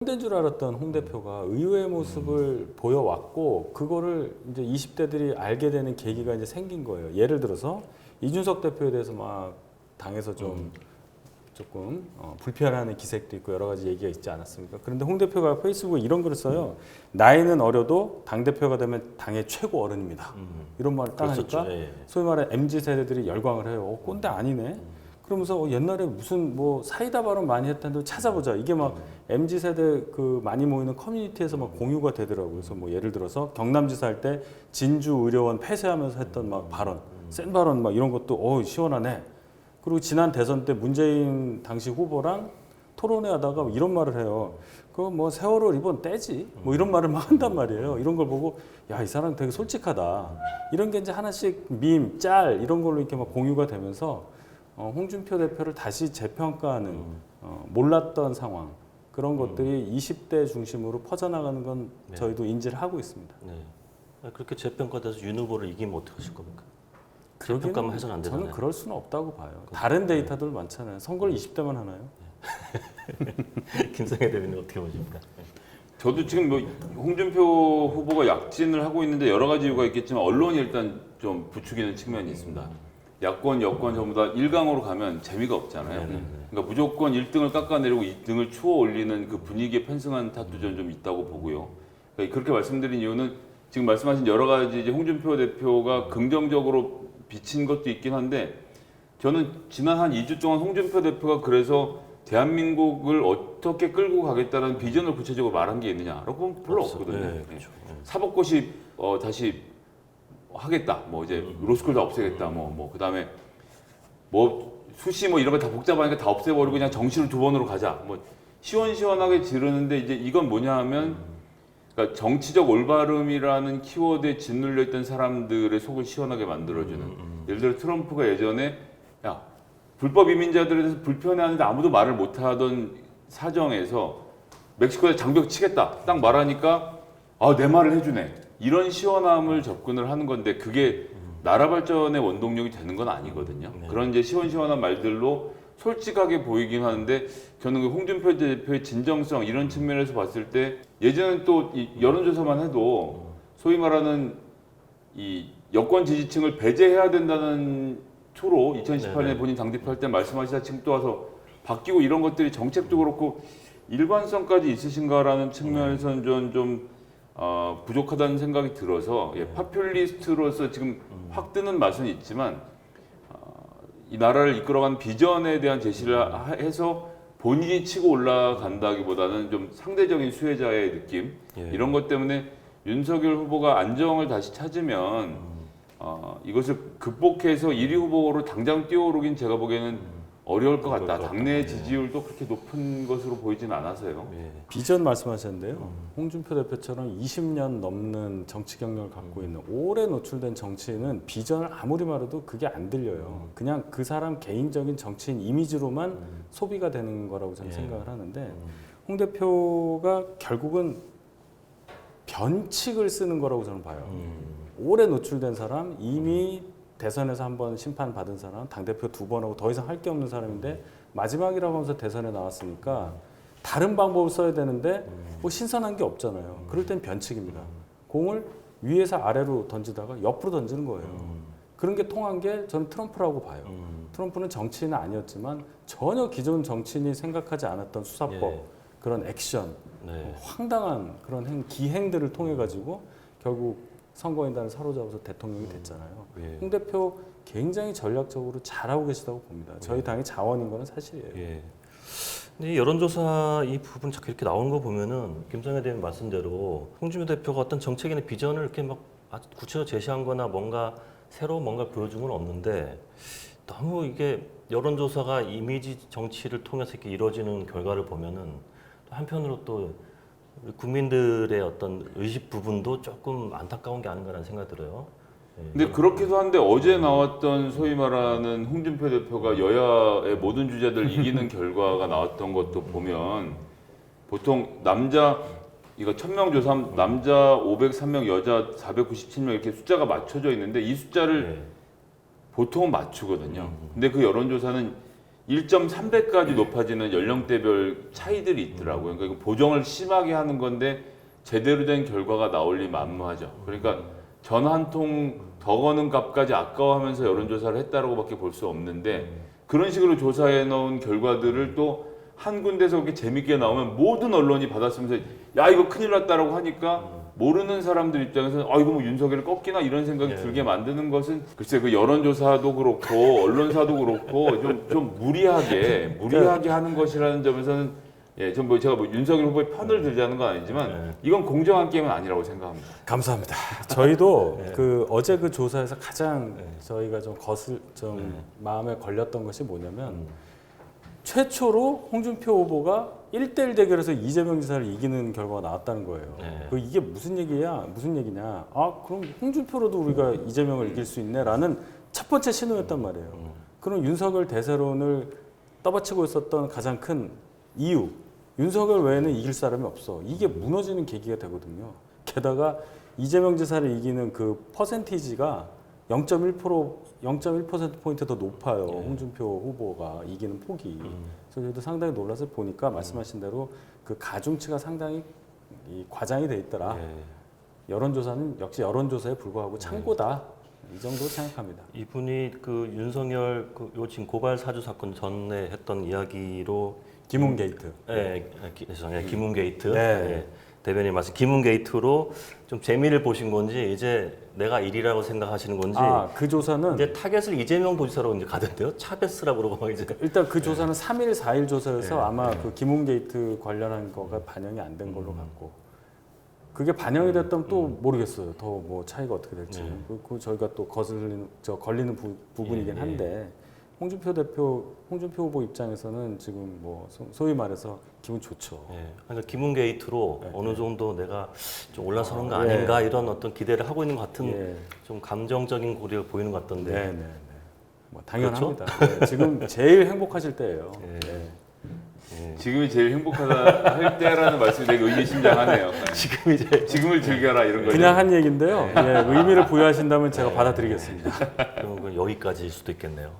꼰대인 줄 알았던 홍 대표가 의외의 모습을 보여왔고 그거를 이제 20대들이 알게 되는 계기가 이제 생긴 거예요. 예를 들어서 이준석 대표에 대해서 막 당에서 조금 불편해하는 기색도 있고 여러 가지 얘기가 있지 않았습니까? 그런데 홍 대표가 페이스북에 이런 글을 써요. 나이는 어려도 당 대표가 되면 당의 최고 어른입니다. 이런 말을 딱 하니까 소위 말해 MZ 세대들이 열광을 해요. 꼰대 아니네. 그러면서 옛날에 무슨 뭐 사이다 발언 많이 했다는데 찾아보자. 이게 막 MZ 세대 그 많이 모이는 커뮤니티에서 막 공유가 되더라고요. 그래서 뭐 예를 들어서 경남지사 할 때 진주 의료원 폐쇄하면서 했던 막 발언, 센 발언 막 이런 것도 시원하네. 그리고 지난 대선 때 문재인 당시 후보랑 토론회 하다가 이런 말을 해요. 그거 뭐 세월호 이번 때지. 뭐 이런 말을 막 한단 말이에요. 이런 걸 보고 야, 이 사람 되게 솔직하다. 이런 게 이제 하나씩 밈, 짤 이런 걸로 이렇게 막 공유가 되면서 홍준표 대표를 다시 재평가하는 몰랐던 상황 그런 것들이 20대 중심으로 퍼져나가는 건 저희도 인지를 하고 있습니다. 네. 그렇게 재평가돼서 윤 후보를 이기면 어떡하실 겁니까? 재평가만 해서는 안 되잖아요. 저는 그럴 수는 없다고 봐요. 다른 데이터들 많잖아요. 선거를 20대만 하나요? 김성애 대변인 어떻게 보십니까? 저도 지금 뭐 홍준표 후보가 약진을 하고 있는데 여러 가지 이유가 있겠지만 언론이 일단 좀 부추기는 측면이 있습니다. 야권, 여권 전부 다 1강으로 가면 재미가 없잖아요. 그러니까 무조건 1등을 깎아내리고 2등을 추워 올리는 그 분위기에 편승한 탓도 좀 있다고 보고요. 그러니까 그렇게 말씀드린 이유는 지금 말씀하신 여러 가지 이제 홍준표 대표가 긍정적으로 비친 것도 있긴 한데 저는 지난 한 2주 동안 홍준표 대표가 그래서 대한민국을 어떻게 끌고 가겠다는 비전을 구체적으로 말한 게 있느냐라고 보면 별로 없거든요. 네, 그렇죠. 사법고시 다시 하겠다. 뭐 이제 로스쿨 다 없애겠다. 뭐 그다음에 뭐 수시 뭐 이런 거 다 복잡하니까 다 없애버리고 그냥 정시를 2번으로 가자. 뭐 시원시원하게 지르는데 이제 이건 뭐냐 하면 그러니까 정치적 올바름이라는 키워드에 짓눌려 있던 사람들의 속을 시원하게 만들어주는. 예를 들어 트럼프가 예전에 야 불법 이민자들에 대해서 불편해하는데 아무도 말을 못하던 사정에서 멕시코에 장벽 치겠다 딱 말하니까 내 말을 해주네. 이런 시원함을 접근을 하는 건데 그게 나라 발전의 원동력이 되는 건 아니거든요. 그런 이제 시원시원한 말들로 솔직하게 보이긴 하는데 저는 그 홍준표 대표의 진정성 이런 측면에서 봤을 때 예전엔 또 이 여론조사만 해도 소위 말하는 이 여권 지지층을 배제해야 된다는 초로 2018년에 본인 당대표 할 때 말씀하시다 지금 또 와서 바뀌고 이런 것들이 정책도 그렇고 일관성까지 있으신가라는 측면에서는 좀 부족하다는 생각이 들어서 파퓰리스트로서 지금 확 뜨는 맛은 있지만 이 나라를 이끌어간 비전에 대한 제시를 해서 본인이 치고 올라간다기보다는 좀 상대적인 수혜자의 느낌 이런 것 때문에 윤석열 후보가 안정을 다시 찾으면 이것을 극복해서 1위 후보로 당장 뛰어오르긴 제가 보기에는 어려울 것 같다. 당내 지지율도 그렇게 높은 것으로 보이진 않아서요. 비전 말씀하셨는데요. 홍준표 대표처럼 20년 넘는 정치 경력을 갖고 있는 오래 노출된 정치인은 비전을 아무리 말해도 그게 안 들려요. 그냥 그 사람 개인적인 정치인 이미지로만 소비가 되는 거라고 저는 생각을 하는데 홍 대표가 결국은 변칙을 쓰는 거라고 저는 봐요. 오래 노출된 사람, 이미 대선에서 한 번 심판 받은 사람, 당대표 2번 하고 더 이상 할 게 없는 사람인데 마지막이라고 하면서 대선에 나왔으니까 다른 방법을 써야 되는데 뭐 신선한 게 없잖아요. 그럴 땐 변칙입니다. 공을 위에서 아래로 던지다가 옆으로 던지는 거예요. 그런 게 통한 게 저는 트럼프라고 봐요. 트럼프는 정치인은 아니었지만 전혀 기존 정치인이 생각하지 않았던 수사법, 그런 액션, 황당한 그런 기행들을 통해 가지고 결국 선거인단을 사로잡아서 대통령이 됐잖아요. 홍 대표 굉장히 전략적으로 잘하고 계시다고 봅니다. 저희 당의 자원인 거는 사실이에요. 근데 이 여론조사 이 부분 자꾸 이렇게 나오는 거 보면은 김성애 대변인 말씀대로 홍준표 대표가 어떤 정책이나 비전을 이렇게 막 아주 구체적으로 제시한 거나 뭔가 새로운 뭔가 보여준 건 없는데 너무 이게 여론조사가 이미지 정치를 통해서 이렇게 이루어지는 결과를 보면은 또 한편으로 또 우리 국민들의 어떤 의식 부분도 조금 안타까운 게 아닌가라는 생각이 들어요. 근데 그렇기도 한데 어제 나왔던 소위 말하는 홍준표 대표가 여야의 모든 주자들 이기는 결과가 나왔던 것도 보면 보통 남자 이거 1000명 조사하면 남자 503명, 여자 497명 이렇게 숫자가 맞춰져 있는데 이 숫자를 보통은 맞추거든요. 근데 그 여론조사는 1.3배까지 높아지는 연령대별 차이들이 있더라고요. 그러니까 이거 보정을 심하게 하는 건데 제대로 된 결과가 나올 리 만무하죠. 그러니까 전 한 통 더 거는 값까지 아까워하면서 여론조사를 했다라고밖에 볼 수 없는데 그런 식으로 조사해 놓은 결과들을 또 한 군데서 그렇게 재밌게 나오면 모든 언론이 받았으면서 야 이거 큰일 났다라고 하니까 모르는 사람들 입장에서는 아 이거 뭐 윤석열을 꺾이나 이런 생각이 들게 만드는 것은 글쎄 그 여론조사도 그렇고 언론사도 그렇고 좀 무리하게 하는 것이라는 점에서는 예, 좀 뭐 제가 뭐 윤석열 후보의 편을 들자는 건 아니지만 이건 공정한 게임은 아니라고 생각합니다. 감사합니다. 저희도 그 어제 그 조사에서 가장 저희가 좀 마음에 걸렸던 것이 뭐냐면 최초로 홍준표 후보가 1대1 대결에서 이재명 지사를 이기는 결과가 나왔다는 거예요. 이게 무슨 얘기냐? 아, 그럼 홍준표로도 우리가 이재명을 이길 수 있네라는 첫 번째 신호였단 말이에요. 그럼 윤석열 대세론을 떠받치고 있었던 가장 큰 이유, 윤석열 외에는 이길 사람이 없어. 이게 무너지는 계기가 되거든요. 게다가 이재명 지사를 이기는 그 퍼센티지가 0.1%포인트 더 높아요. 홍준표 후보가 이기는 폭이. 그래서 저희도 상당히 놀라서 보니까 말씀하신 대로 그 가중치가 상당히 과장이 돼 있더라. 여론조사는 역시 여론조사에 불과하고 참고다. 이 정도로 생각합니다. 이분이 그 윤석열 요 지금 고발 사주 사건 전에 했던 이야기로 김웅 게이트. 죄송해요. 김웅 게이트. 네. 대변인 말씀 김웅 게이트로 좀 재미를 보신 건지 이제 내가 1위라고 생각하시는 건지 그 조사는 이제 타겟을 이재명 도지사로 이제 가던데요. 차베스라고 그러고 막 이제 일단 그 조사는 3일, 4일 조사여서 아마 그 김웅 게이트 관련한 거가 반영이 안 된 걸로 같고 그게 반영이 됐다면 또 모르겠어요. 더 뭐 차이가 어떻게 될지. 그 저희가 또 걸리는 부분이긴 한데 홍준표 후보 입장에서는 지금 뭐 소위 말해서 기분 좋죠. 그러니까 김웅 게이트로 어느 정도 내가 좀 올라서는 거 아닌가 이런 어떤 기대를 하고 있는 것 같은 좀 감정적인 고리가 보이는 것 같던데. 네. 뭐 당연합니다. 그렇죠? 지금 제일 행복하실 때예요. 지금이 제일 행복하다 할 때라는 말씀이 되게 의미심장하네요. 지금을 즐겨라 이런 거죠. 그냥 한 얘기인데요. 의미를 부여하신다면 제가 받아들이겠습니다. 그럼 여기까지일 수도 있겠네요.